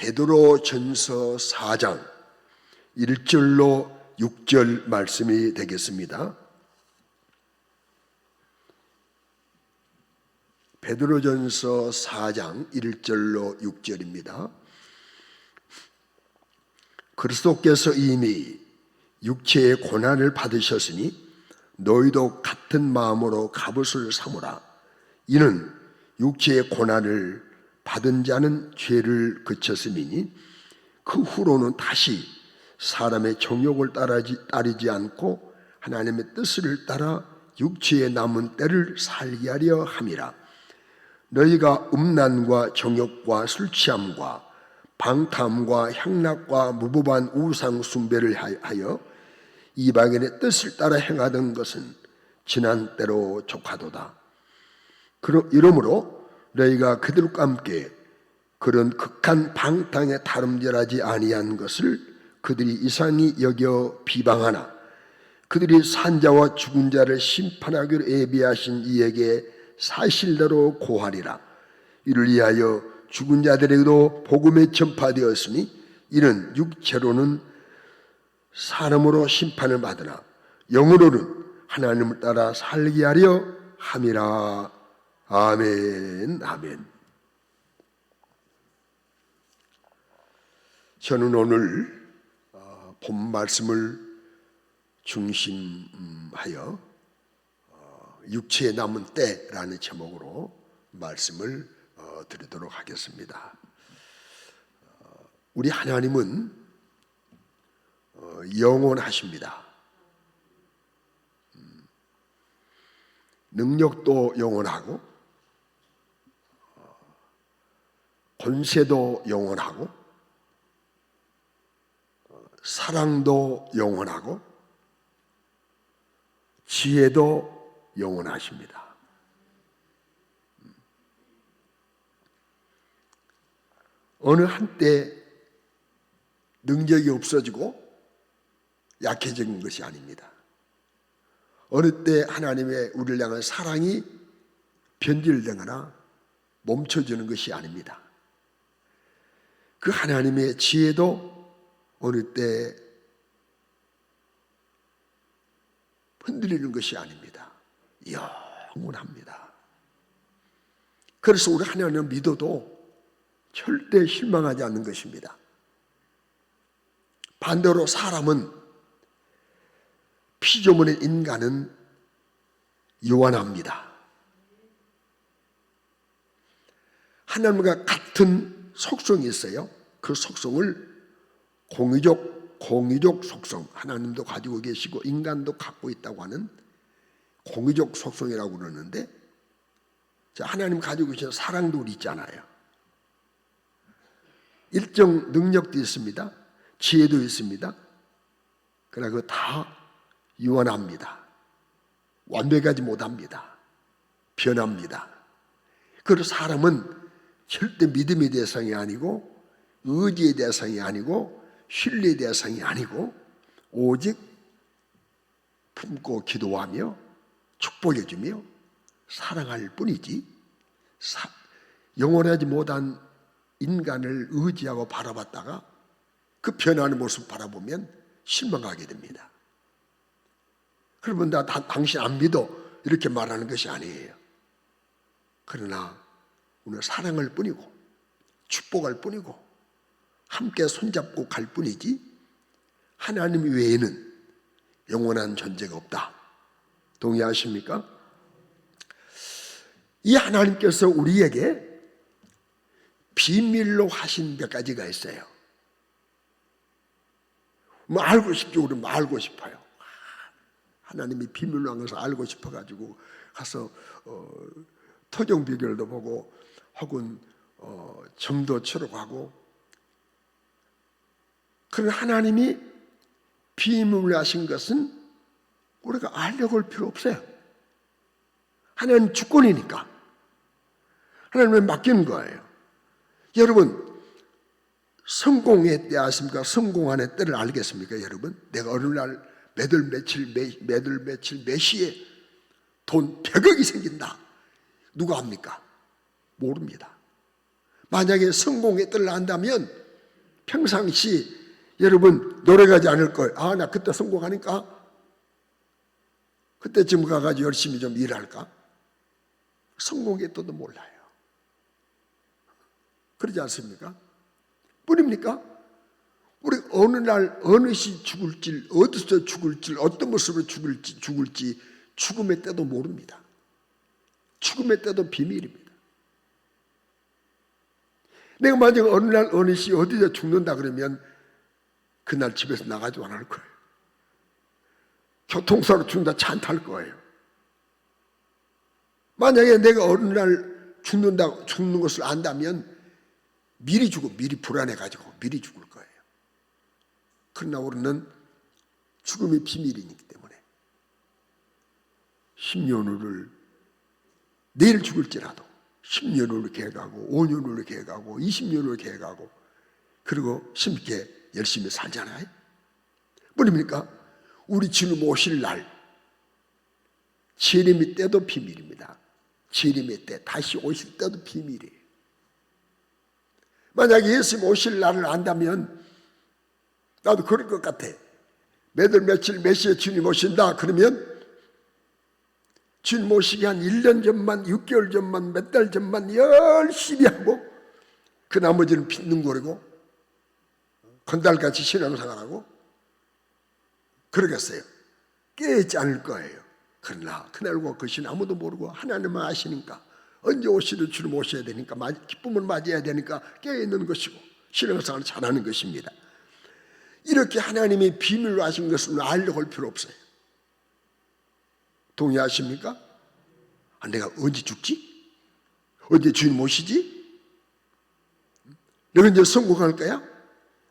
베드로전서 4장 1절로 6절 말씀이 되겠습니다. 베드로전서 4장 1절로 6절입니다. 그리스도께서 이미 육체의 고난을 받으셨으니 너희도 같은 마음으로 갑옷을 삼으라. 이는 육체의 고난을 받은 자는 죄를 그쳤음이니 그 후로는 다시 사람의 정욕을 따르지 않고 하나님의 뜻을 따라 육체의 남은 때를 살게 하려 함이라. 너희가 음란과 정욕과 술취함과 방탕과 향락과 무법한 우상 숭배를 하여 이방인의 뜻을 따라 행하던 것은 지난 때로 족하도다. 이러므로 너희가 그들과 함께 그런 극한 방탕에 다름질하지 아니한 것을 그들이 이상히 여겨 비방하나 그들이 산자와 죽은 자를 심판하기로 예비하신 이에게 사실대로 고하리라. 이를 위하여 죽은 자들에게도 복음이 전파되었으니 이는 육체로는 사람으로 심판을 받으나 영으로는 하나님을 따라 살게 하려 함이라. 아멘, 아멘. 저는 오늘 본 말씀을 중심하여 육체에 남은 때라는 제목으로 말씀을 드리도록 하겠습니다. 우리 하나님은 영원하십니다. 능력도 영원하고 권세도 영원하고 사랑도 영원하고 지혜도 영원하십니다. 어느 한때 능력이 없어지고 약해진 것이 아닙니다. 어느 때 하나님의 우리를 향한 사랑이 변질되거나 멈춰지는 것이 아닙니다. 그 하나님의 지혜도 어느 때 흔들리는 것이 아닙니다. 영원합니다. 그래서 우리 하나님을 믿어도 절대 실망하지 않는 것입니다. 반대로 사람은 피조물인 인간은 요한합니다. 하나님과 같은 속성이 있어요. 그 속성을 공의적 속성, 하나님도 가지고 계시고 인간도 갖고 있다고 하는 공의적 속성이라고 그러는데, 하나님 가지고 계신 사랑도 우리 있잖아요. 일정 능력도 있습니다. 지혜도 있습니다. 그러나 그거 다 유한합니다. 완벽하지 못합니다. 변합니다. 그래서 사람은 절대 믿음의 대상이 아니고 의지의 대상이 아니고 신뢰의 대상이 아니고 오직 품고 기도하며 축복해주며 사랑할 뿐이지 영원하지 못한 인간을 의지하고 바라봤다가 그 변하는 모습 바라보면 실망하게 됩니다. 그러면 나 당신 안 믿어 이렇게 말하는 것이 아니에요. 그러나 오늘 사랑할 뿐이고 축복할 뿐이고 함께 손잡고 갈 뿐이지 하나님 외에는 영원한 존재가 없다. 동의하십니까? 이 하나님께서 우리에게 비밀로 하신 몇 가지가 있어요. 뭐 알고 싶죠. 우리는 알고 싶어요. 하나님이 비밀로 한 것을 알고 싶어가지고 가서 토종 비결도 보고 혹은 점도 치러 가고. 그런 하나님이 비밀로 하신 것은 우리가 알려고 할 필요 없어요. 하나님 주권이니까 하나님에 맡기는 거예요. 여러분, 성공의 때 아십니까? 성공하는 때를 알겠습니까? 여러분, 내가 어느 날 매달 며칠 몇 시에 돈 100억이 생긴다. 누가 합니까? 모릅니다. 만약에 성공의 때를 안다면 평상시 여러분 노력하지 않을 거예요. 아, 나 그때 성공하니까 그때쯤 가가지고 열심히 좀 일할까? 성공의 뜻도 몰라요. 그러지 않습니까? 뿐입니까? 우리 어느 날 어느 시 죽을지, 어디서 죽을지, 어떤 모습으로 죽을지 죽음의 때도 모릅니다. 죽음의 때도 비밀입니다. 내가 만약 어느 날 어느 시 어디서 죽는다 그러면 그날 집에서 나가지도 않을 거예요. 교통사고로 죽는다 차 안 탈 거예요. 만약에 내가 어느 날 죽는 것을 안다면 미리 불안해가지고 미리 죽을 거예요. 그러나 우리는 죽음의 비밀이기 때문에 10년 후를 내일 죽을지라도 10년 후를 계획하고 5년 후를 계획하고 20년 후를 계획하고 그리고 심게 열심히 살잖아요. 뭐입니까? 우리 주님 오실 날 재림의 때도 비밀입니다. 재림의 때 다시 오실 때도 비밀이에요. 만약 예수님 오실 날을 안다면 나도 그럴 것 같아. 몇월 며칠 몇 시에 주님 오신다 그러면 주님 오시기 한 1년 전만 6개월 전만 몇 달 전만 열심히 하고 그 나머지는 빈둥거리고 건달같이 신앙생활하고 그러겠어요. 깨어있지 않을 거예요. 그러나 그날과 그 신 아무도 모르고 하나님만 아시니까 언제 오시든 주님 오셔야 되니까 기쁨을 맞이해야 되니까 깨어있는 것이고 신앙생활을 잘하는 것입니다. 이렇게 하나님이 비밀로 하신 것을 알려고 할 필요 없어요. 동의하십니까? 아, 내가 언제 죽지? 언제 주님 오시지? 내가 이제 성공할 거야?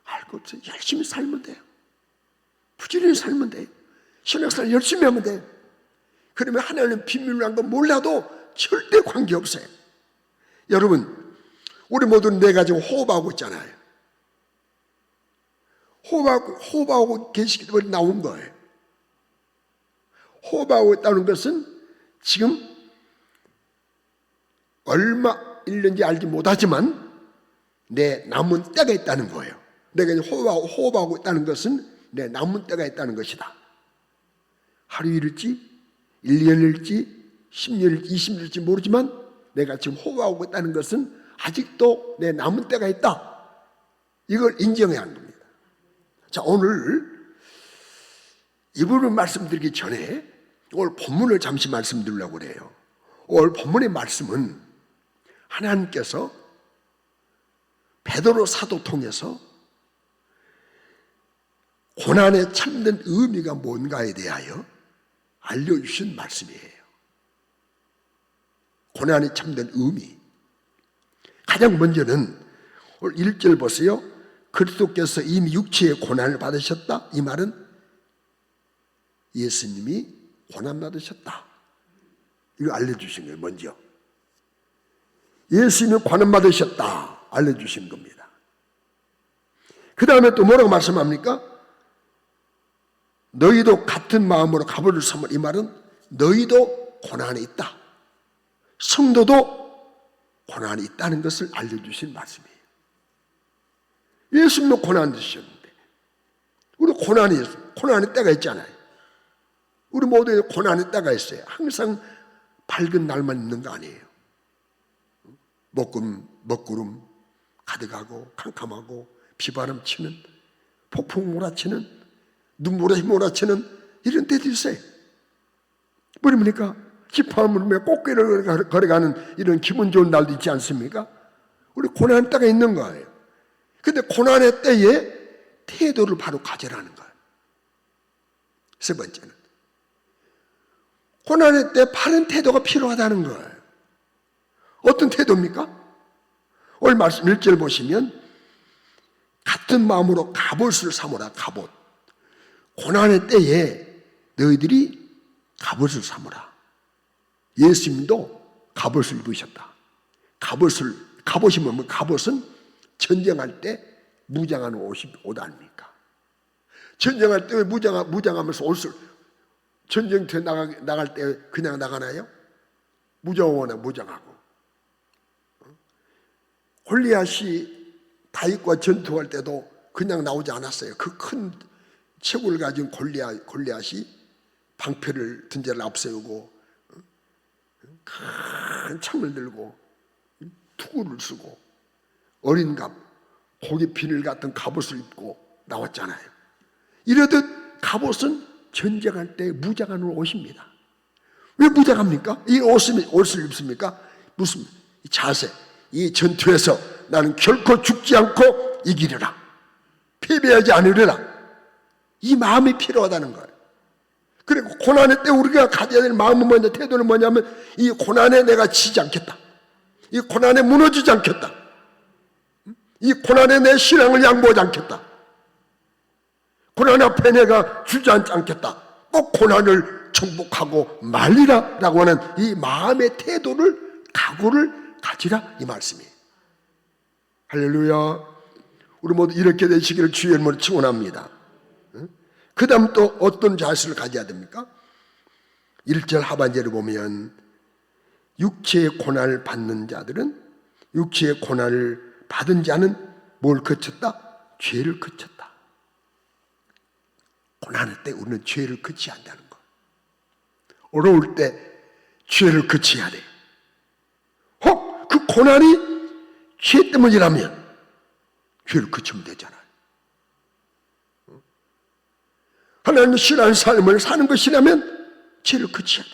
알 거 없어요. 열심히 살면 돼요. 부지런히 살면 돼요. 신앙생활 열심히 하면 돼요. 그러면 하나님 비밀로 한 건 몰라도 절대 관계없어요. 여러분, 우리 모두는 네 가지 호흡하고 있잖아요. 호흡하고 계시기 때문에 나온 거예요. 호흡하고 있다는 것은 지금 얼마 일는지 알지 못하지만 내 남은 때가 있다는 거예요. 내가 호흡하고 있다는 것은 내 남은 때가 있다는 것이다. 하루일일지 1년일지 10년일지 20년일지 모르지만 내가 지금 호흡하고 있다는 것은 아직도 내 남은 때가 있다. 이걸 인정해야 하는 겁니다. 자, 오늘 이 부분 말씀드리기 전에 오늘 본문을 잠시 말씀드리려고 그래요. 오늘 본문의 말씀은 하나님께서 베드로 사도 통해서 고난의 참된 의미가 뭔가에 대하여 알려주신 말씀이에요. 고난의 참된 의미. 가장 먼저는 오늘 1절 보세요. 그리스도께서 이미 육체의 고난을 받으셨다. 이 말은 예수님이 고난 받으셨다. 이거 알려주신 거예요. 먼저 예수님이 고난 받으셨다 알려주신 겁니다. 그 다음에 또 뭐라고 말씀합니까? 너희도 같은 마음으로 갑오를 삼으라. 이 말은 너희도 고난이 있다. 성도도 고난이 있다는 것을 알려주신 말씀이에요. 예수님도 고난 드셨는데 우리 고난의 때가 있잖아요. 우리 모두에 고난의 때가 있어요. 항상 밝은 날만 있는 거 아니에요. 먹구름 가득하고 캄캄하고 비바람 치는 폭풍 몰아치는 눈물에 몰아치는 이런 때도 있어요. 뭐입니까? 힙하면 꽃길을 걸어가는 이런 기분 좋은 날도 있지 않습니까? 우리 고난의 때가 있는 거예요. 근데 고난의 때에 태도를 바로 가져라는 거예요. 세 번째는 고난의 때 바른 태도가 필요하다는 거예요. 어떤 태도입니까? 오늘 말씀 1절 보시면 같은 마음으로 갑옷을 삼으라. 갑옷. 고난의 때에 너희들이 갑옷을 삼으라. 예수님도 갑옷을 입으셨다. 갑옷이 뭐면 갑옷은 전쟁할 때 무장하는 옷 아닙니까? 전쟁할 때 왜 무장하면서 옷을 전쟁터에 나갈 때 그냥 나가나요? 무장하고. 골리앗이 다윗과 전투할 때도 그냥 나오지 않았어요. 그 큰 체구를 가진 골리앗이 방패를 든자를 앞세우고 큰 창을 들고 투구를 쓰고 어린 고기 비늘 같은 갑옷을 입고 나왔잖아요. 이러듯 갑옷은 전쟁할 때 무장하는 옷입니다. 왜 무장합니까? 이 옷을 입습니까? 무슨 자세, 이 전투에서 나는 결코 죽지 않고 이기리라, 패배하지 않으리라, 이 마음이 필요하다는 거예요. 그리고 고난의 때 우리가 가져야 될 마음은 뭐냐, 태도는 뭐냐면 이 고난에 내가 지지 않겠다, 이 고난에 무너지지 않겠다, 이 고난에 내 신앙을 양보하지 않겠다, 고난 앞에 내가 주저앉지 않겠다, 꼭 고난을 정복하고 말리라 라고 하는 이 마음의 태도를, 각오를 가지라, 이 말씀이에요. 할렐루야. 우리 모두 이렇게 되시기를 주의 이름으로 축원합니다. 그 다음 또 어떤 자세를 가져야 됩니까? 1절 하반절을 보면 육체의 고난을 받는 자들은, 육체의 고난을 받은 자는 뭘 그쳤다? 죄를 그쳤다. 고난할 때 우리는 죄를 그치야 한다는 거. 어려울 때 죄를 그쳐야 돼. 혹 그 고난이 죄 때문이라면 죄를 그치면 되잖아요. 하나님을 신앙의 삶을 사는 것이라면 죄를 그쳐야 돼.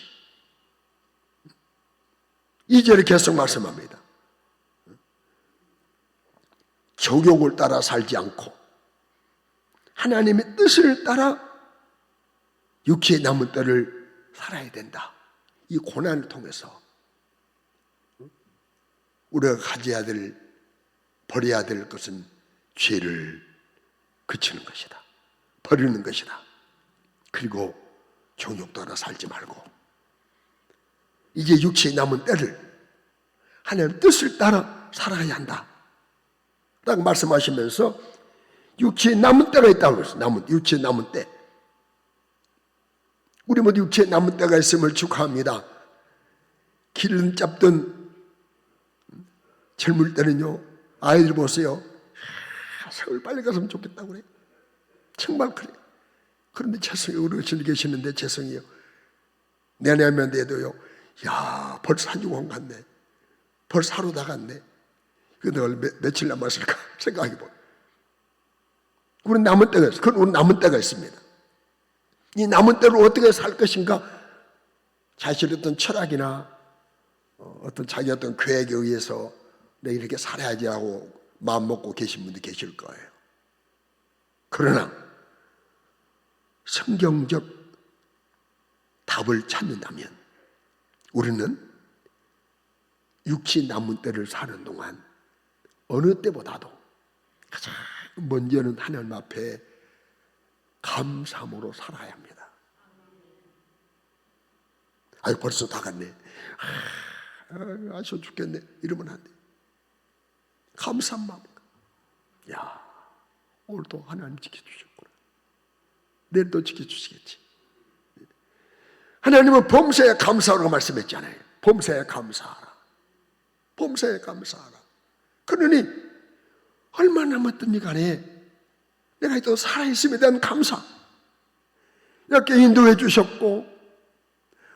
2절에 계속 말씀합니다. 정욕을 따라 살지 않고 하나님의 뜻을 따라 육체의 남은 때를 살아야 된다. 이 고난을 통해서 우리가 가져야 될, 버려야 될 것은 죄를 그치는 것이다, 버리는 것이다. 그리고 정욕 따라 살지 말고 이제 육체의 남은 때를 하나님의 뜻을 따라 살아야 한다 라고 말씀하시면서 육체의 남은 때가 있다고 그랬어요. 육체의 남은 때. 우리 모두 육체의 남은 때가 있음을 축하합니다. 길은 짧든 젊을 때는요, 아이들 보세요. 세월 빨리 갔으면 좋겠다고 그래요. 정말 그래요. 그런데 죄송해요. 우리 어르신 계시는데 죄송해요. 내년면 돼도요, 야, 벌써 한 주간 갔네, 벌써 하루 다 갔네. 근데 며칠 남았을까 생각해보면 우리는 남은 때가 있어요. 그건 우리 남은 때가 있습니다. 이 남은 때를 어떻게 살 것인가, 자신의 어떤 철학이나 어떤 자기 어떤 계획에 의해서 내가 이렇게 살아야지 하고 마음 먹고 계신 분도 계실 거예요. 그러나 성경적 답을 찾는다면 우리는 육체 남은 때를 사는 동안 어느 때보다도 가장 먼저는 하나님 앞에 감사함으로 살아야 합니다. 아유, 벌써 다 갔네, 아쉬워 죽겠네, 이러면 안 돼. 감사한 마음. 야, 오늘도 하나님 지켜주셨구나, 내일도 지켜주시겠지. 하나님은 범사에 감사하라고 말씀했잖아요. 범사에 감사하라, 범사에 감사하라. 그러니 얼마 남았든지 간에 내가 또 살아있음에 대한 감사, 이렇게 인도해 주셨고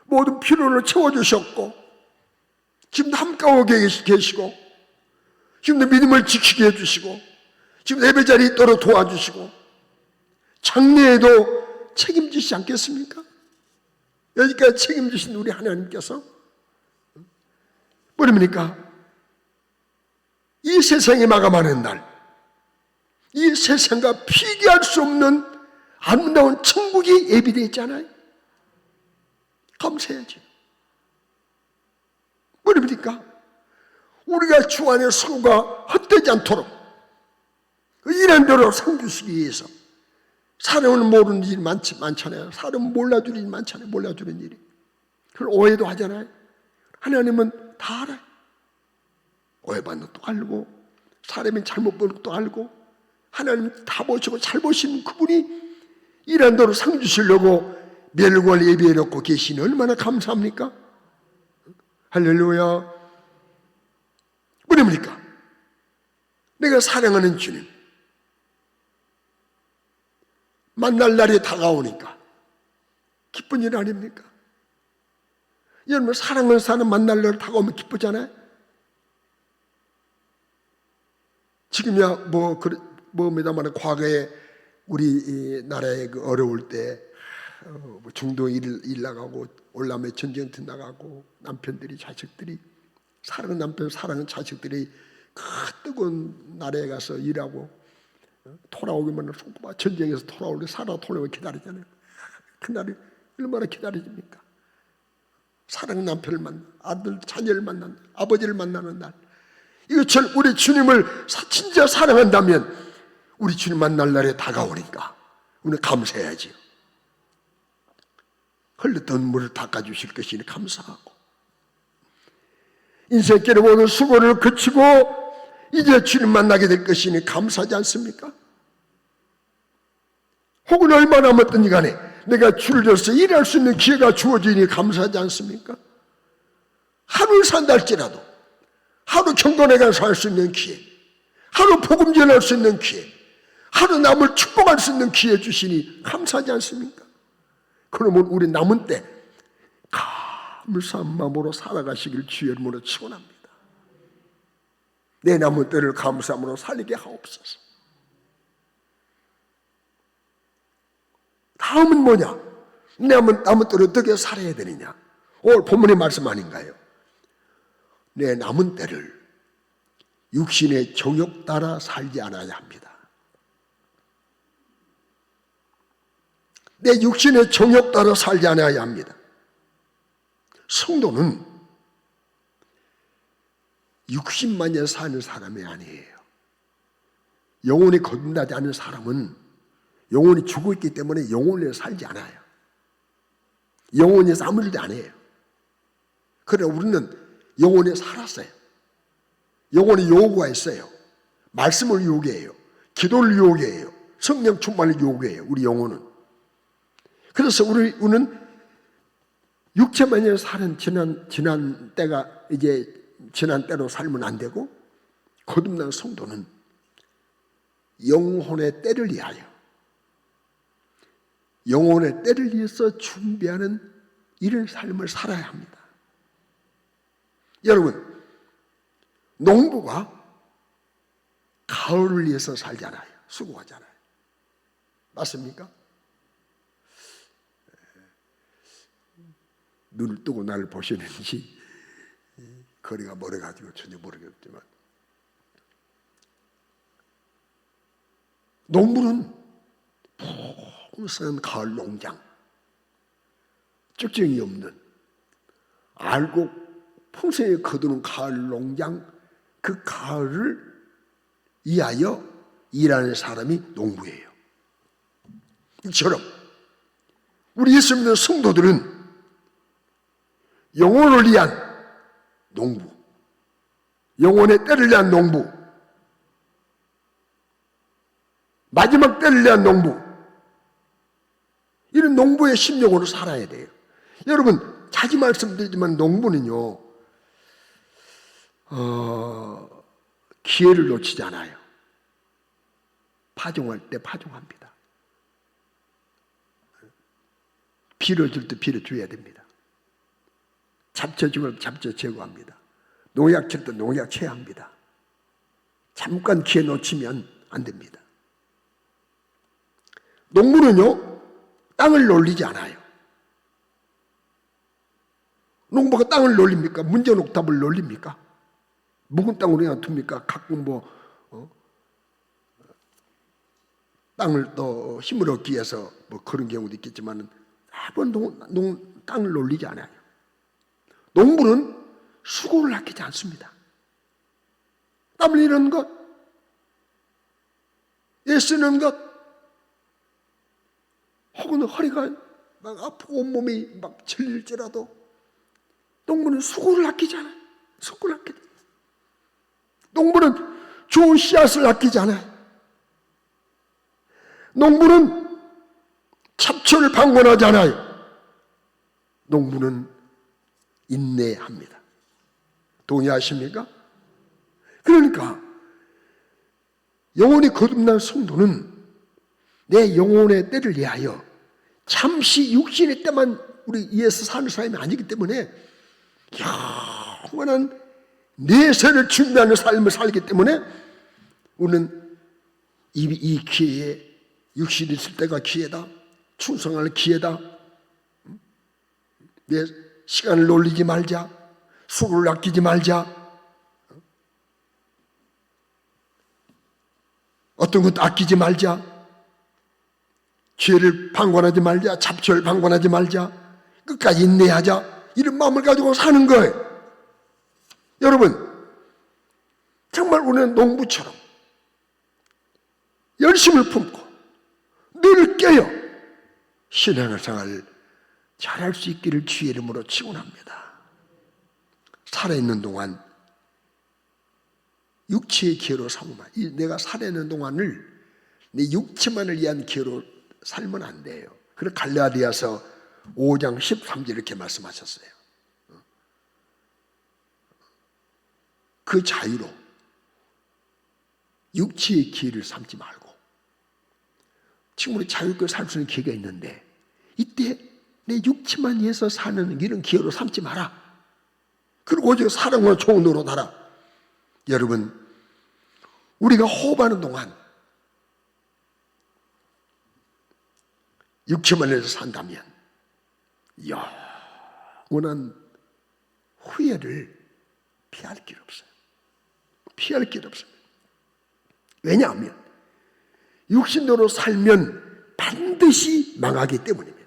모든 필요를 채워주셨고 지금도 함께하고 계시고 지금도 믿음을 지키게 해주시고 지금 예배 자리에 있도록 도와주시고 장래에도 책임지시지 않겠습니까? 여기까지 책임지신 우리 하나님께서 뭐랍니까? 이 세상이 마감하는 날, 이 세상과 비교할 수 없는 아름다운 천국이 예비되어 있잖아요. 감사해야지. 뭐랍니까? 우리가 주 안의 수고가 헛되지 않도록 이런 대로 상 주시기 위해서. 사람은 모르는 일이 많잖아요. 사람은 몰라주는 일이 많잖아요. 몰라주는 일이. 그걸 오해도 하잖아요. 하나님은 다 알아요. 오해받는 것도 알고 사람이 잘못 보는 것도 알고 하나님 다 보시고 잘 보시는 그분이 이런 대로 상 주시려고 멸관을 예비해 놓고 계시니 얼마나 감사합니까? 할렐루야. 뭐랍니까? 내가 사랑하는 주님, 만날 날이 다가오니까 기쁜 일 아닙니까? 여러분, 사랑을 사는 만날 날 다가오면 기쁘잖아요. 지금이야 뭐입니다만 과거에 우리 이 나라에 그 어려울 때 중동 일 나가고 올라면 전쟁터 나가고 남편들이 자식들이 사랑하는 남편 사랑하는 자식들이 그 뜨거운 나라에 가서 일하고 돌아오기만 전쟁에서 돌아올 때 살아 돌아오면 기다리잖아요. 그날이 얼마나 기다려집니까? 사랑하는 남편을 만나 아들 자녀를 만나는 아버지를 만나는 날, 이것처럼 우리 주님을 진짜 사랑한다면 우리 주님 만날 날에 다가오니까 우리는 감사해야지요. 흘렀던 물을 닦아주실 것이니 감사하고, 인생길의 모든 수고를 그치고 이제 주님 만나게 될 것이니 감사하지 않습니까? 혹은 얼마 남았든지 간에 내가 주를 위해서 일할 수 있는 기회가 주어지니 감사하지 않습니까? 하루를 산다 할지라도 하루 경건하게 살 수 있는 기회, 하루 복음 전할 수 있는 기회, 하루 남을 축복할 수 있는 기회 주시니 감사하지 않습니까? 그러면 우리 남은 때 감사한 마음으로 살아가시길 주의 이름으로 축원합니다. 내 남은 때를 감사함으로 살리게 하옵소서. 다음은 뭐냐? 남은 때를 어떻게 살아야 되느냐? 오늘 본문의 말씀 아닌가요? 내 남은 때를 육신의 정욕 따라 살지 않아야 합니다. 내 육신의 정욕 따라 살지 않아야 합니다. 성도는 육신만에 사는 사람이 아니에요. 영혼이 거듭나지 않은 사람은 영혼이 죽어있기 때문에 영혼을 살지 않아요. 영혼이 아무 일도 안 해요. 그러나 우리는 영혼이 살았어요. 영혼이 요구가 있어요. 말씀을 요구해요. 기도를 요구해요. 성령 충만을 요구해요. 우리 영혼은. 그래서 우리는 육체만을 사는 지난 때가 이제 지난 때로 살면 안 되고, 거듭난 성도는 영혼의 때를 위하여, 영혼의 때를 위해서 준비하는 이런 삶을 살아야 합니다. 여러분, 농부가 가을을 위해서 살잖아요. 수고하잖아요. 맞습니까? 눈을 뜨고 나를 보시는지 거리가 멀어가지고 전혀 모르겠지만, 농부는 풍성한 가을 농장, 쭉정이 없는 알고 풍성하게 거두는 가을 농장, 그 가을을 위하여 일하는 사람이 농부예요. 이처럼 우리 예수 믿는 성도들은 영혼을 위한 농부, 영혼의 때를 위한 농부, 마지막 때를 위한 농부, 이런 농부의 심령으로 살아야 돼요. 여러분, 자주 말씀드리지만 농부는요, 기회를 놓치지 않아요. 파종할 때 파종합니다. 비료 줄 때 비료 줘야 됩니다. 잡초 주면 잡초 제거합니다. 농약 칠 때 농약 쳐야 합니다. 잠깐 기회 놓치면 안 됩니다. 농부는요, 땅을 놀리지 않아요. 농부가 땅을 놀립니까? 문제녹답을 놀립니까? 묵은 땅으로 그냥 둡니까? 가끔 땅을 또 힘을 얻기 위해서 그런 경우도 있겠지만 땅을 놀리지 않아요. 농부는 수고를 아끼지 않습니다. 땀 흘리는 것, 애쓰는 것, 혹은 허리가 막 아프고 온몸이 막 질릴지라도 농부는 수고를 아끼지 않아요. 수고를 아끼지 않아요. 농부는 좋은 씨앗을 아끼지 않아요. 농부는 잡초를 방관하지 않아요. 농부는 인내합니다. 동의하십니까? 그러니까 영혼이 거듭난 성도는 내 영혼의 때를 위하여 잠시 육신의 때만 우리 위해서 사는 사람이 아니기 때문에 영원한 내세를 준비하는 삶을 살기 때문에 우리는 이 기회에 육신이 있을 때가 기회다. 충성할 기회다. 내 시간을 놀리지 말자. 수고를 아끼지 말자. 어떤 것도 아끼지 말자. 죄를 방관하지 말자. 잡초를 방관하지 말자. 끝까지 인내하자. 이런 마음을 가지고 사는 거예요. 여러분, 정말 우리는 농부처럼 열심을 품고 늘 깨어 신앙생활을 잘할 수 있기를 주의 이름으로 축원합니다. 살아있는 동안 육체의 기회로 삼으면, 내가 살아있는 동안을 내 육체만을 위한 기회로 살면 안 돼요. 그래서 갈라디아서 5장 13절 이렇게 말씀하셨어요. 그 자유로 육체의 기회를 삼지 말고, 지금 우리 자유롭게 살 수 있는 기회가 있는데 이때 내 육체만 위해서 사는 이런 기회로 삼지 마라. 그리고 오직 사랑과 종으로 달아. 여러분, 우리가 호흡하는 동안 육체만 위해서 산다면 영원한 후회를 피할 길 없어요. 피할 길 없습니다. 왜냐하면 육신대로 살면 반드시 망하기 때문입니다.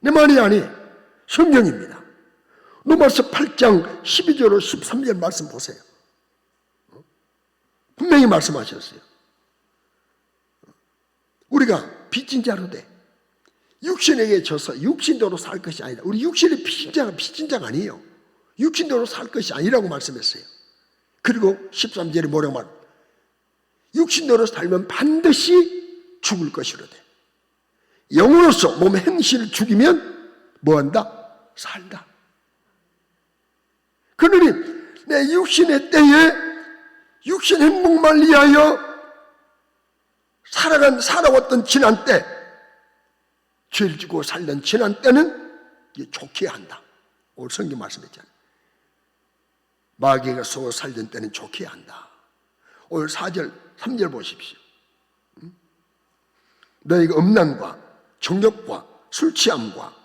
내 말이 아니에요. 성경입니다. 로마서 8장 12절로 13절 말씀 보세요. 분명히 말씀하셨어요. 우리가 빚진 자로 돼 육신에게 져서 육신대로 살 것이 아니다. 우리 육신의 빚진 자가 아니에요. 육신대로 살 것이 아니라고 말씀했어요. 그리고 13절에 뭐라고 말? 육신대로 살면 반드시 죽을 것이로되 영으로서 몸의 행실을 죽이면 뭐한다? 살다. 그러니 내 육신의 때에 육신 행복만 위하여 살아왔던 지난 때, 죄를 지고 살던 지난 때는 좋게 한다. 오늘 성경 말씀했잖아요. 마귀가 속어 살던 때는 좋게 한다. 오늘 4절 3절 보십시오. 너희가 음란과 정욕과 술 취함과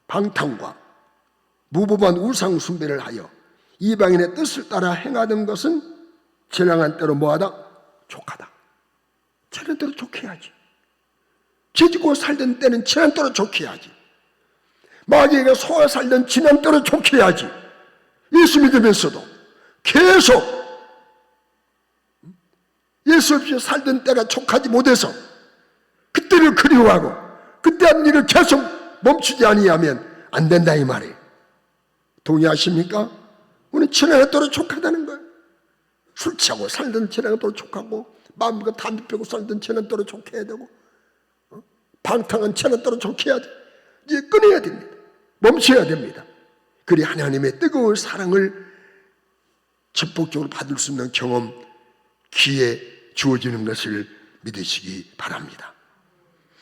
방탕과 무법한 우상 숭배를 하여 이방인의 뜻을 따라 행하던 것은 지나간 때로 뭐하다? 족하다. 지난 때로 좋게 해야지. 죄짓고 살던 때는 지난 때로 좋게 해야지. 마귀가 속아 살던 지난 때로 좋게 해야지. 예수 믿으면서도 계속 예수 없이 살던 때가 족하지 못해서 그때를 그리워하고 그때 한 일을 계속 멈추지 아니하면 안 된다 이 말이에요. 동의하십니까? 우리는 지난 때로 족하다는 거예요. 술 취하고 살던 지난 때로 족하고 마음과 담배 피우고 살던 지난 때로 좋게 해야 되고 방탕한 지난 때로 좋게 해야 돼. 이제 끊어야 됩니다. 멈춰야 됩니다. 그리 하나님의 뜨거운 사랑을 적극적으로 받을 수 있는 경험, 기회 주어지는 것을 믿으시기 바랍니다.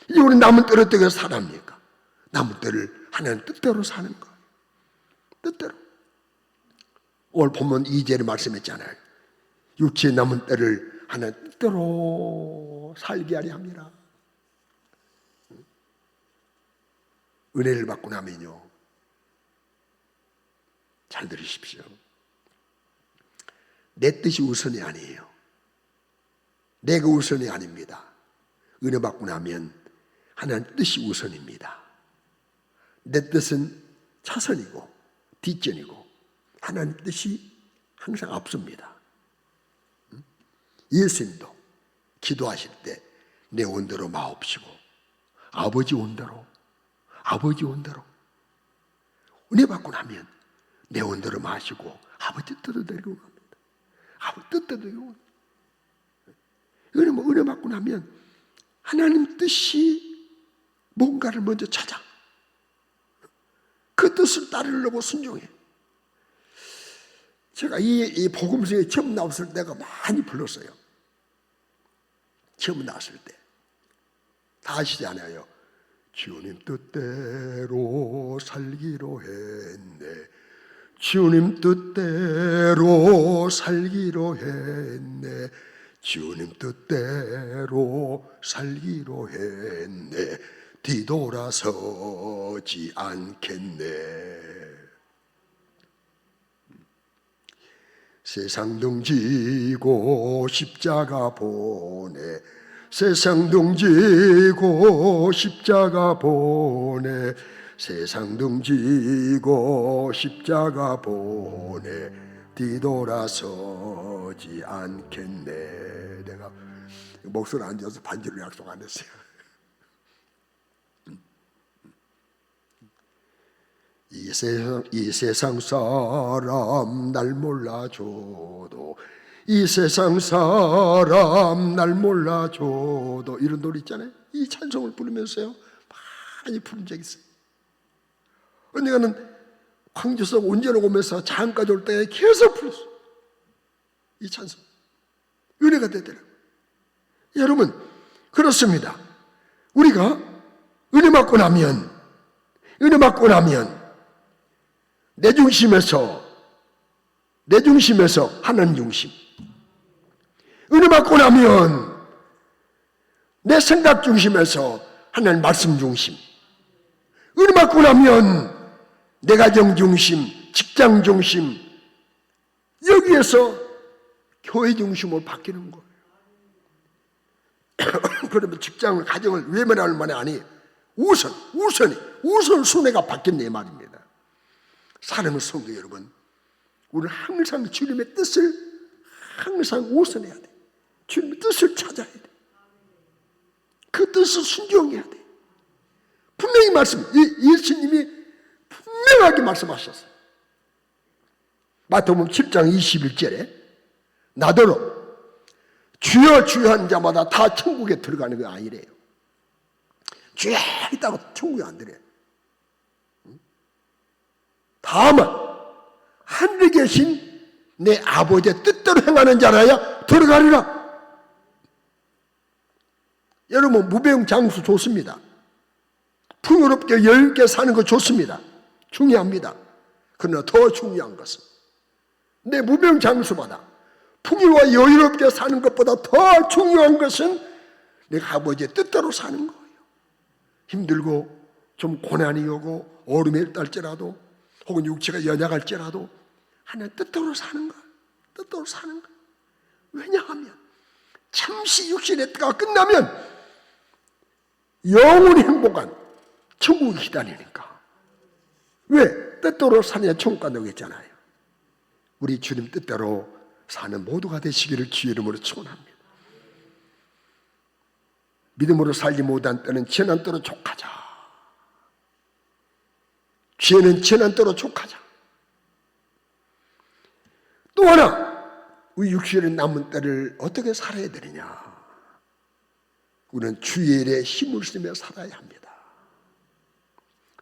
이제 우리 남은 때를 어떻게 살합니까? 남은 때를 하나님 뜻대로 사는 거예요. 뜻대로. 오늘 보면 2절에 말씀했잖아요. 육체의 남은 때를 하나님 뜻대로 살게 하려 합니다. 은혜를 받고 나면요, 잘 들으십시오. 내 뜻이 우선이 아니에요. 내가 우선이 아닙니다. 은혜 받고 나면 하나님 뜻이 우선입니다. 내 뜻은 차선이고 뒷전이고 하나님 뜻이 항상 앞섭니다. 예수님도 기도하실 때 내 온대로 마옵시고 아버지 온대로 은혜 받고 나면 내 온대로 마시고 아버지 뜻대로 갑니다. 아버지 뜻대로. 은혜 받고 나면 하나님 뜻이 뭔가를 먼저 찾아 그 뜻을 따르려고 순종해. 제가 이 복음서에 처음 나왔을 때가 많이 불렀어요. 시험 났을 때 다 아시잖아요. 주님 뜻대로 살기로 했네. 주님 뜻대로 살기로 했네. 주님 뜻대로 살기로 했네. 뒤돌아서지 않겠네. 세상 등지고 십자가 보내. 세상 등지고 십자가 보내. 세상 등지고 십자가 보내. 뒤돌아서지 않겠네. 내가 목소리 안 져서 반주를 약속 안 했어요. 이 세상 사람 날 몰라줘도, 이 세상 사람 날 몰라줘도, 이런 노래 있잖아요. 이 찬송을 부르면서요 많이 부른 적이 있어요. 언젠가는 광주에서 운전을 오면서 장까지 올 때 계속 불렀어요. 이 찬송 은혜가 되더라고요. 여러분, 그렇습니다. 우리가 은혜 받고 나면 내 중심에서 하나님 중심, 은혜 받고 나면 내 생각 중심에서 하나님 말씀 중심, 은혜 받고 나면 내 가정 중심, 직장 중심, 여기에서 교회 중심으로 바뀌는 거예요. 그러면 직장을, 가정을 외면할 만이 아니, 우선 순회가 바뀌네 말입니다. 사랑하는 성도 여러분, 우리는 항상 주님의 뜻을 항상 우선해야 돼. 주님의 뜻을 찾아야 돼. 그 뜻을 순종해야 돼. 분명히 예수님이 분명하게 말씀하셨어요. 마태복음 7장 21절에 나더러 주여 주여 하는 자마다 다 천국에 들어가는 게 아니래요. 주여 있다고 천국에 안 들어요. 다만 하늘에 계신 내 아버지의 뜻대로 행하는 자라야 들어가리라. 여러분, 무병장수 좋습니다. 풍요롭게 여유있게 사는 거 좋습니다. 중요합니다. 그러나 더 중요한 것은 내 무병장수보다 풍요와 여유롭게 사는 것보다 더 중요한 것은 내가 아버지의 뜻대로 사는 거예요. 힘들고 좀 고난이 오고 얼음에 딸지라도 혹은 육체가 연약할지라도 하나님 뜻대로 사는 거예요. 뜻대로 사는 거예요. 왜냐하면 잠시 육신의 때가 끝나면 영원히 행복한 천국이 기다리니까. 왜? 뜻대로 사느냐 천국 간다고 했잖아요. 우리 주님 뜻대로 사는 모두가 되시기를 주의 이름으로 축원합니다. 믿음으로 살지 못한 때는 지난 때로 족하자. 죄는 지난 때로 족하자. 또 하나, 우리 육신의 남은 때를 어떻게 살아야 되느냐. 우리는 주의 일에 힘을 쓰며 살아야 합니다.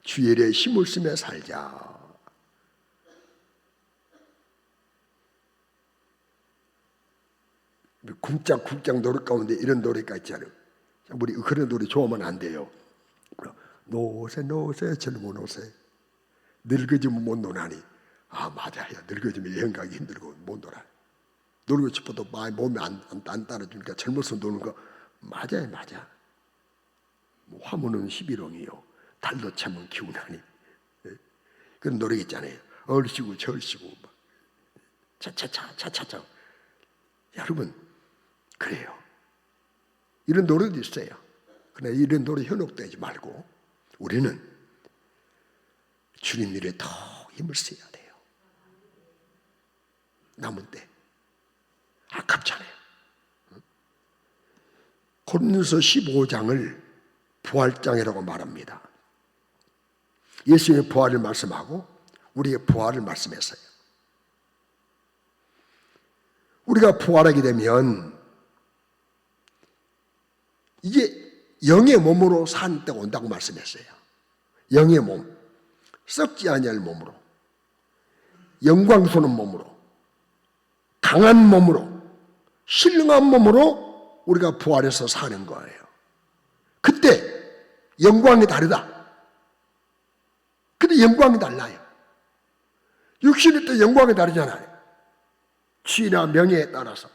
주의 일에 힘을 쓰며 살자. 쿵짝쿵짝 노래 가운데 이런 노래가 있잖아요. 우리 그런 노래 좋아하면 안 돼요. 노세 젊은 옷에 늙어지면 못 노나니. 아, 맞아요. 늙어지면 여행 가기 힘들고 못 놀아. 놀고 싶어도 몸이 안 따라주니까 젊어서 노는 거 맞아요. 맞아. 뭐 화무는 11홍이요 달도 참은 기운하니. 그런 노래 있잖아요. 얼씨구 절씨구 차차차. 여러분, 그래요. 이런 노래도 있어요. 그러나 이런 노래 현혹되지 말고 우리는 주님 일에 더 힘을 써야 돼요. 남은 때 아깝잖아요. 고린도서 15장을 부활장이라고 말합니다. 예수님의 부활을 말씀하고 우리의 부활을 말씀했어요. 우리가 부활하게 되면 이제 영의 몸으로 사는 때가 온다고 말씀했어요. 영의 몸, 썩지 아니할 몸으로, 영광스러운 몸으로, 강한 몸으로, 신령한 몸으로 우리가 부활해서 사는 거예요. 그때 영광이 다르다. 근데 영광이 달라요. 육신의 때 영광이 다르잖아요. 지위나 명예에 따라서.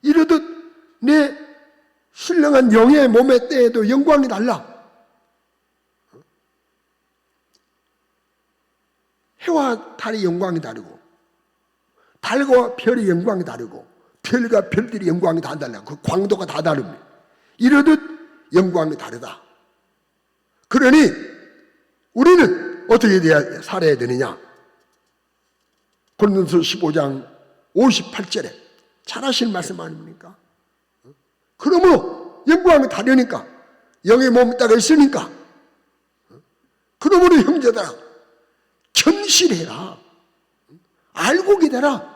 이러듯 내 신령한 영의 몸의 때에도 영광이 달라. 해와 달의 영광이 다르고, 달과 별의 영광이 다르고, 별과 별들의 영광이 다 달라. 그 광도가 다 다릅니다. 이러듯 영광이 다르다. 그러니 우리는 어떻게 살아야 되느냐? 고린도서 15장 58절에 잘 아시는 말씀 아닙니까? 그러므로 영광이 다르니까, 영의 몸이 따라 있으니까, 그러므로 형제들아 견실해라. 알고 기다라.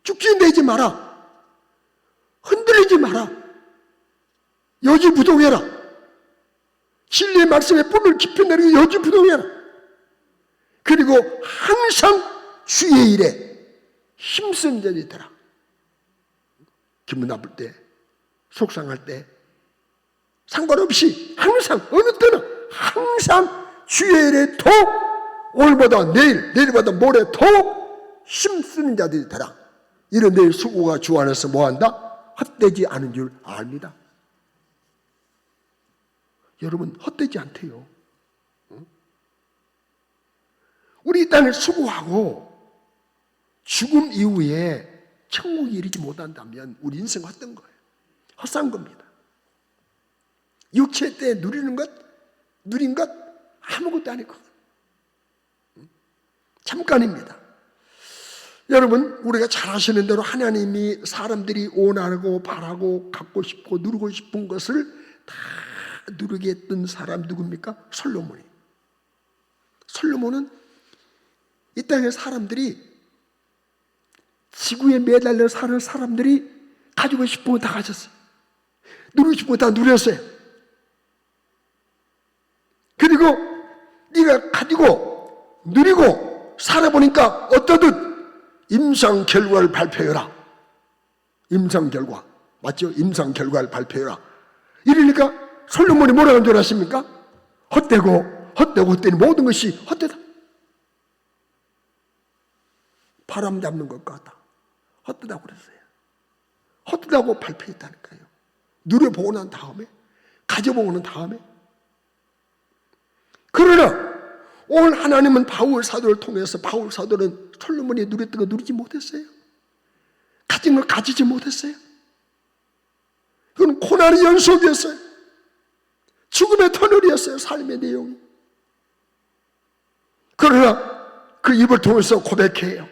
쭉쭉내지 마라. 흔들리지 마라. 여지부동해라. 진리의 말씀에 뿔을 깊이 내리고 여지부동해라. 그리고 항상 주의 일에 힘쓴 자들이 되라. 기분 나쁠 때, 속상할 때, 상관없이 항상, 어느 때나 항상 주의 일에 더욱, 오늘보다 내일, 내일보다 모레 더욱 힘쓰는 자들이 되라. 이런 내 수고가 주 안에서 뭐한다? 헛되지 않은 줄 압니다. 여러분, 헛되지 않대요. 우리 이 땅에 수고하고 죽음 이후에 천국에 이르지 못한다면 우리 인생 헛된 거예요. 헛산 겁니다. 육체 때 누린 것 아무것도 아니고 잠깐입니다. 여러분, 우리가 잘 아시는 대로 하나님이 사람들이 원하고 바라고 갖고 싶고 누리고 싶은 것을 다 누리게 했던 사람 누굽니까? 솔로몬이. 솔로몬은 이 땅의 사람들이, 지구에 매달려 사는 사람들이 가지고 싶은 거 다 가졌어요. 누리고 싶은 거 다 누렸어요. 그리고 네가 가지고 누리고 살아보니까 어떠듯 임상 결과를 발표해라. 임상 결과 맞죠? 임상 결과를 발표해라. 이러니까 솔로몬이 뭐라고 줄 아십니까? 헛되니 모든 것이 헛되다. 바람 잡는 것 같다. 헛되다고 그랬어요. 헛되다고 발표했다니까요. 누려보고 난 다음에, 가져보고 난 다음에. 그러나 오늘 하나님은 바울 사도를 통해서, 바울 사도는 솔로몬이 누렸던 거 누리지 못했어요. 가진 걸 가지지 못했어요. 그건 고난의 연속이었어요. 죽음의 터널이었어요. 삶의 내용이. 그러나 그 입을 통해서 고백해요.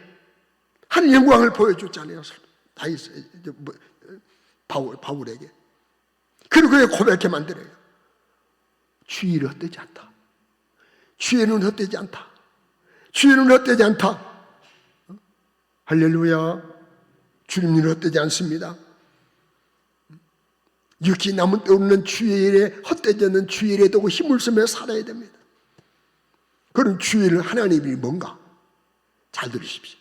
하나님의 영광을 보여줬잖아요. 바울에게. 그리고 그의 고백해 만들어요. 주의를 헛되지 않다. 주의는 헛되지 않다. 주의는 헛되지 않다. 할렐루야. 주님은 헛되지 않습니다. 육이 남은 때 없는 주의 일에, 헛되지 않는 주의 일에 두고 힘을 쓰며 살아야 됩니다. 그럼 주의를 하나님이 뭔가? 잘 들으십시오.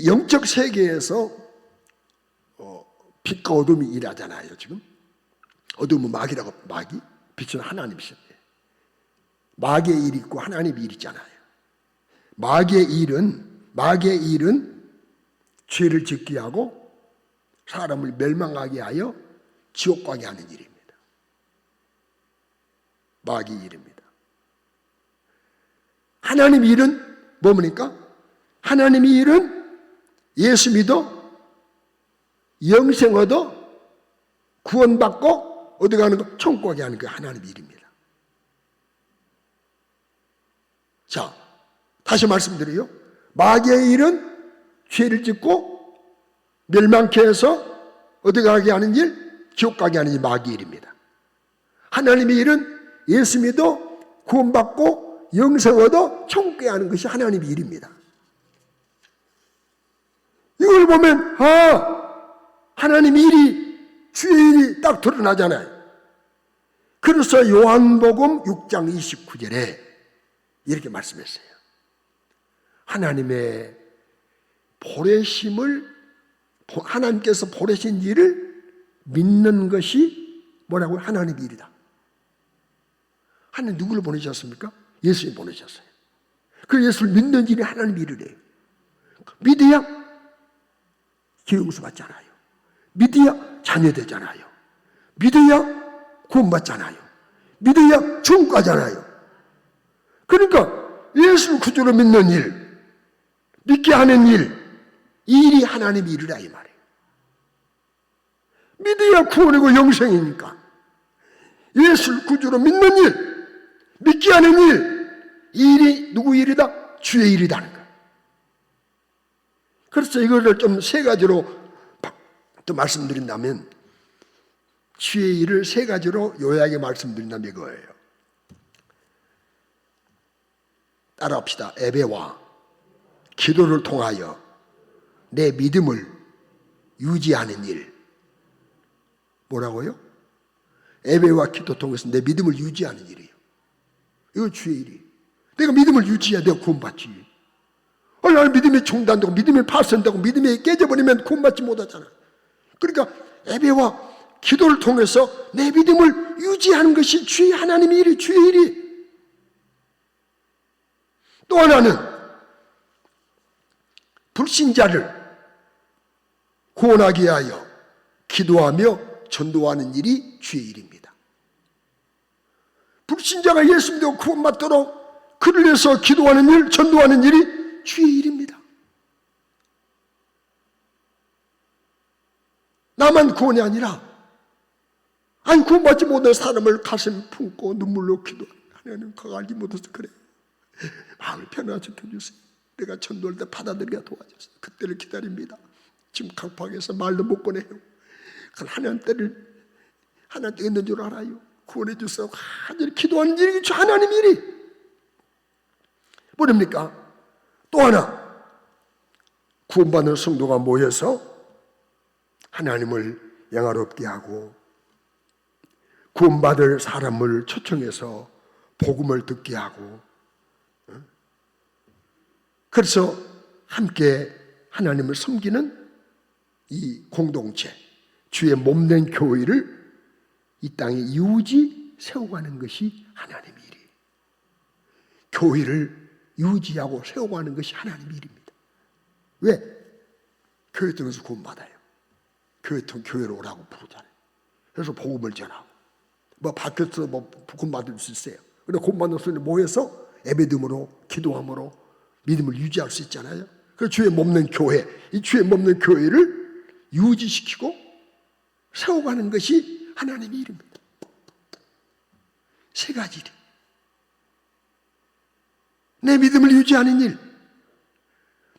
영적 세계에서 빛과 어둠이 일하잖아요. 지금 어둠은 마귀라고, 마귀, 빛은 하나님이신데 마귀의 일이 있고 하나님의 일이 있잖아요. 마귀의 일은 죄를 짓게 하고 사람을 멸망하게 하여 지옥 가게 하는 일입니다. 마귀의 일입니다. 하나님의 일은 뭡니까? 하나님의 일은 예수 믿어 영생 얻어 구원받고 어디 가는 거? 천국 가게 하는 게 하나님의 일입니다. 자, 다시 말씀드려요. 마귀의 일은 죄를 짓고 멸망케 해서 어디 가게 하는 일? 지옥 가게 하는 일, 마귀의 일입니다. 하나님의 일은 예수 믿어 구원받고 영생 얻어 천국 가게 하는 것이 하나님의 일입니다. 이걸 보면 하나님의 일이, 주의 일이 딱 드러나잖아요. 그래서 요한복음 6장 29절에 이렇게 말씀했어요. 하나님의 보내심을 하나님께서 보내신 일을 믿는 것이 뭐라고요? 하나님의 일이다. 하나님 누구를 보내셨습니까? 예수님 보내셨어요. 그 예수를 믿는 일이 하나님의 일이래요. 믿어야 기용수 받잖아요. 믿어야 자녀되잖아요. 믿어야 구원받잖아요. 믿어야 천국 가잖아요. 그러니까 예수를 구주로 믿는 일, 믿게 하는 일, 이 일이 하나님의 일이라 이 말이에요. 믿어야 구원이고 영생이니까 예수를 구주로 믿는 일, 믿게 하는 일, 이 일이 누구 일이다? 주의 일이라는 거예요. 그래서 이거를 좀 세 가지로 또 말씀드린다면, 주의 일을 세 가지로 요약해 말씀드린다면 이거예요. 따라합시다. 예배와 기도를 통하여 내 믿음을 유지하는 일. 뭐라고요? 예배와 기도 통해서 내 믿음을 유지하는 일이에요. 이거 주의 일이에요. 내가 믿음을 유지해야 내가 구원받지. 나는 믿음이 중단되고 믿음이 파손되고 믿음이 깨져버리면 구원받지 못하잖아. 그러니까 예배와 기도를 통해서 내 믿음을 유지하는 것이 주의 하나님의 일이, 주의 일이. 또 하나는 불신자를 구원하기 위하여 기도하며 전도하는 일이 주의 일입니다. 불신자가 예수 믿고 구원받도록 그를 위해서 기도하는 일, 전도하는 일이 주의 일입니다. 나만 구원이 아니라 구원받지 못한 사람을 가슴 품고 눈물로 기도하는, 하나님 그거 알지 못해서 그래. 마음을 편안시켜주세요. 내가 전도할 때 받아들여 도와주세요. 그때를 기다립니다. 지금 강팍에서 말도 못 꺼내요. 하나님 때를 하나님 때 있는 줄 알아요. 구원해 주세요. 하나님 기도하는 일이 하나님 일이 뭐랍니까? 또 하나, 구원받는 성도가 모여서 하나님을 영화롭게 하고 구원받을 사람을 초청해서 복음을 듣게 하고, 그래서 함께 하나님을 섬기는 이 공동체, 주의 몸된 교회를 이 땅에 유지 세워가는 것이 하나님의 일이에요. 교회를 유지하고 세워가는 것이 하나님의 일입니다. 왜? 교회 통해서 구원받아요. 교회 통 교회로 오라고 부르잖아요. 그래서 복음을 전하고, 밖에서 구원받을 수 있어요. 그런데 구원받는 사람이 모여서 예배됨으로, 기도함으로 믿음을 유지할 수 있잖아요. 그 주의 몸된 교회, 이 주의 몸된 교회를 유지시키고 세워가는 것이 하나님의 일입니다. 세 가지 일. 내 믿음을 유지하는 일,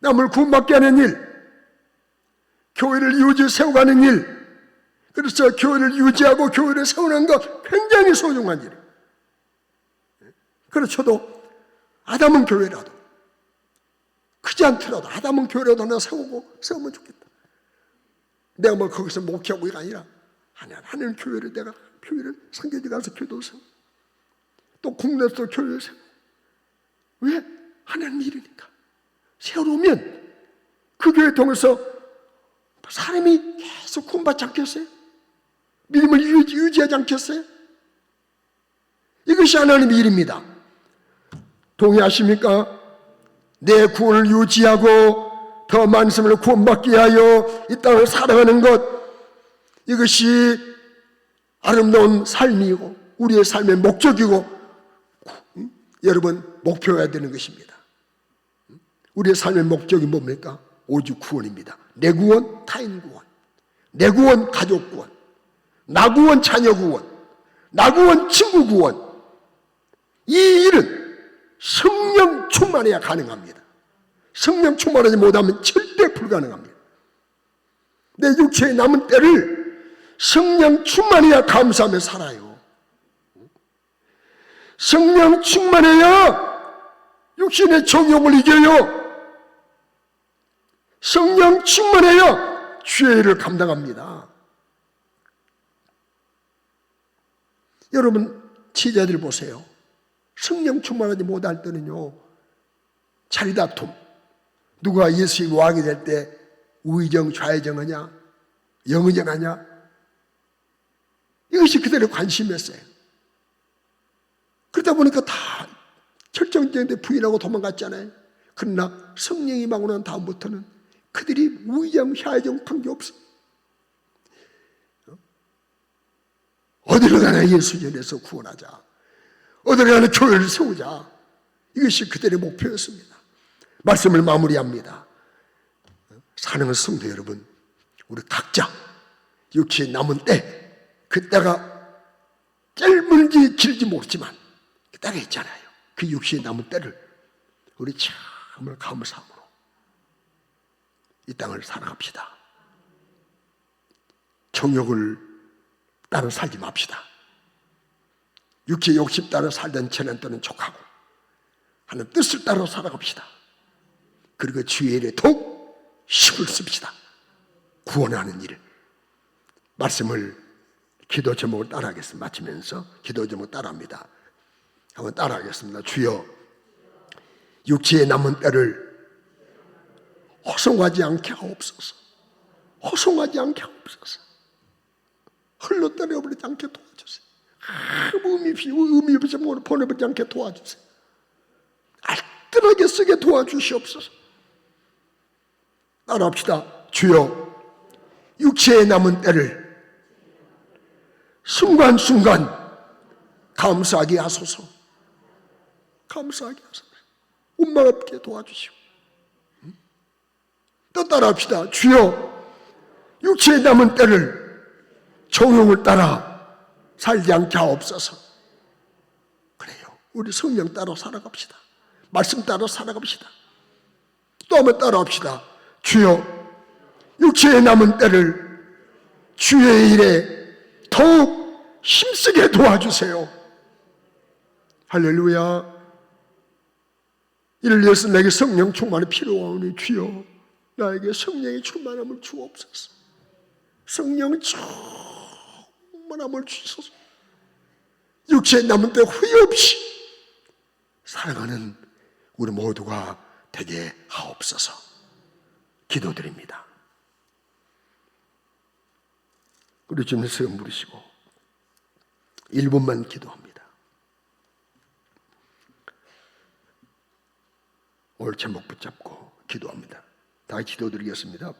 남을 구원받게 하는 일, 교회를 유지 세워가는 일. 그래서 교회를 유지하고 교회를 세우는 것 굉장히 소중한 일이에요. 그래서 저도 아담은 교회라도, 크지 않더라도 아담은 교회라도 하나 세우면 좋겠다. 내가 거기서 목회하고 이게 아니라 하나님 교회를, 내가 교회를 선교지 가서 교회도 세우고 또 국내에서 교회를 세우고. 왜? 하나님 일이니까. 세우면 그 교회 통해서 사람이 계속 구원받지 않겠어요? 믿음을 유지하지 않겠어요? 이것이 하나님의 일입니다. 동의하십니까? 내 구원을 유지하고 더 많은 사람을 구원받게 하여 이 땅을 살아가는 것, 이것이 아름다운 삶이고 우리의 삶의 목적이고 여러분 목표해야 되는 것입니다. 우리의 삶의 목적이 뭡니까? 오직 구원입니다. 내 구원, 타인 구원, 내 구원, 가족 구원, 나 구원, 자녀 구원, 나 구원, 친구 구원. 이 일은 성령 충만해야 가능합니다. 성령 충만하지 못하면 절대 불가능합니다. 내 육체의 남은 때를 성령 충만해야 감사하며 살아요. 성령 충만해야 육신의 정욕을 이겨요. 성령 충만해야 죄를 감당합니다. 여러분 지자들 보세요. 성령 충만하지 못할 때는요, 자리다툼, 누가 예수의 왕이 될 때 우의정, 좌의정하냐, 영의정하냐, 이것이 그들의 관심이었어요. 그러다 보니까 다 결정적인데 부인하고 도망갔잖아요. 그러나 성령이 임하고 난 다음부터는 그들이 우의정, 좌의정 관계없어. 어디로 가나 예수 전해서 구원하자, 어디로 가나 교회를 세우자, 이것이 그들의 목표였습니다. 말씀을 마무리합니다. 사랑하는 성도 여러분, 우리 각자 육체에 남은 때, 그 때가 짧은지 길지 모르지만 그 때가 있잖아요. 그 육체에 남은 때를 우리 정말 감사함으로 이 땅을 살아갑시다. 정욕을 따라 살지 맙시다. 육체 욕심 따라 살던 지난 때는 족하고 하나님 뜻을 따라 살아갑시다. 그리고 주의 일에 더욱 힘을 씁시다. 구원하는 일. 말씀을 기도 제목을 따라하겠습니다. 마치면서 기도 제목 따라합니다. 한번 따라하겠습니다. 주여, 육체에 남은 때를 허송하지 않게 하옵소서. 허송하지 않게 하옵소서. 흘러 떠내버리지 않게 도와주세요. 의미 없이 보내버리지 않게 도와주세요. 알뜰하게 쓰게 도와주시옵소서. 따라합시다. 주여, 육체에 남은 때를 순간순간 감사하게 하소서. 감사하게 하소서. 운만 없게 도와주시고. 또 따라합시다. 주여, 육체에 남은 때를 정욕을 따라 살지 않게 하옵소서. 그래요. 우리 성령 따라 살아갑시다. 말씀 따라 살아갑시다. 또 한번 따라합시다. 주여, 육체에 남은 때를 주의 일에 더욱 힘쓰게 도와주세요. 할렐루야. 이를 위해서 내게 성령 충만이 필요하오니 주여, 나에게 성령의 충만함을 주옵소서. 성령 충만함을 주소서. 육체에 남은 때 후회 없이 살아가는 우리 모두가 되게 하옵소서. 기도드립니다. 우리 주님 성령 부르시고 1분만 기도합니다. 오늘 제목 붙잡고 기도합니다. 다 기도드리겠습니다.